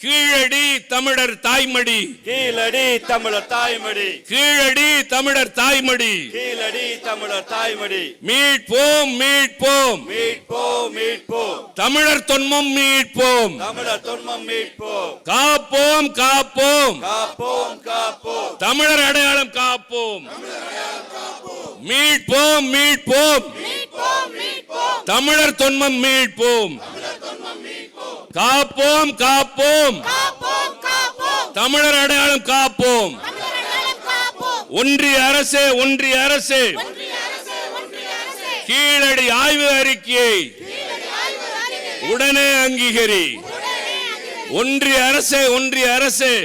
கீழடி தமிழர் தாய்மடி, கீழடி தமிழர் தாய்மடி, கீழடி தமிழர் தாய்மடி, கீழடி தமிழர் தாய்மடி. மீட்போம் மீட்போம் மீட்போம் மீட்போம், தமிழர் தொன்மம் மீட்போம், தமிழர் தொன்மம் மீட்போம், காப்போம் காப்போம், காப்போம் காப்போம், தமிழர் அடையாளம் காப்போம், மீட்போம் மீட்போம், தமிழர் தொன்மம் மீட்போம், காப்போம் காப்போம், தமிழர் அடையாளம் காப்போம். ஒன்றிய அரசே ஒன்றிய அரசே, கீழடி ஆய்வு அறிக்கையை உடனே அங்கீகரி. ஒன்றிய அரசே ஒன்றிய அரசே,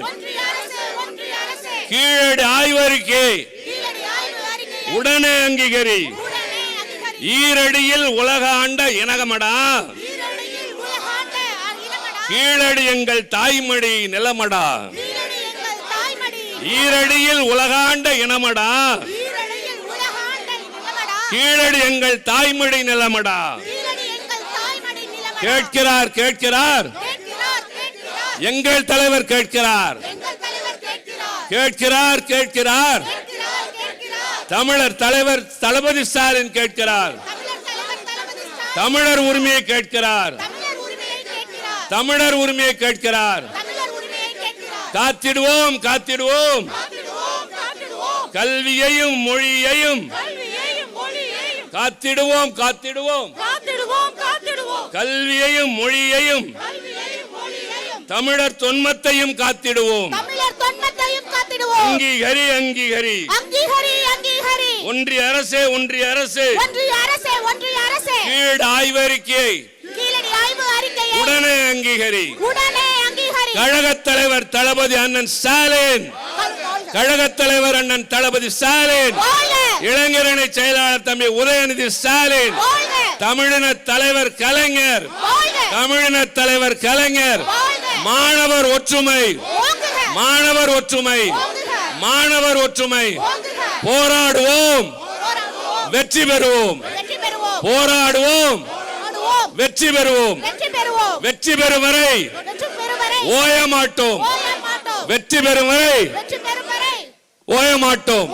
கீழடி ஆய்வு அறிக்கையை உடனே அங்கீகரி. ஈரடியில் உலக ஆண்ட இனகமடா, கீழடி எங்கள் தாய்மடி நிலமடா. ஈரடியில் உலகாண்ட இனமடா, கீழடி எங்கள் தாய்மடி நிலமடா. கேட்கிறார் கேட்கிறார், எங்கள் தலைவர் கேட்கிறார், கேட்கிறார் கேட்கிறார், தமிழர் தலைவர் தளபதி ஸ்டாலின் கேட்கிறார். தமிழர் உரிமையை கேட்கிறார், தமிழர் உரிமையை கேட்கிறார். காத்திடுவோம் காத்திடுவோம், கல்வியையும் மொழியையும் காத்திடுவோம் காத்திடுவோம், கல்வியையும் மொழியையும் தமிழர் தொன்மத்தையும் காத்திடுவோம். அங்கீகரி அங்கீகரி, ஒன்றிய அரசே ஒன்றிய அரசே, கீழடி ஆய்வு அறிக்கையை உடனே அங்கீகரி. கழகத் தலைவர் தளபதி அண்ணன் ஸ்டாலின், கழகத் தலைவர் அண்ணன் தளபதி ஸ்டாலின், இளைஞரணி செயலாளர் தம்பி உதயநிதி ஸ்டாலின், தமிழின தலைவர் கலைஞர், தமிழின தலைவர் கலைஞர், மாணவர் ஒற்றுமை, மாணவர் ஒற்றுமை, மாணவர் ஒற்றுமை. போராடுவோம் வெற்றி பெறுவோம், போராடுவோம் வெற்றி பெறுவோம், வெற்றி பெறும் வரை ஓய மாட்டோம், வெற்றி பெறும் வரை ஓய மாட்டோம்.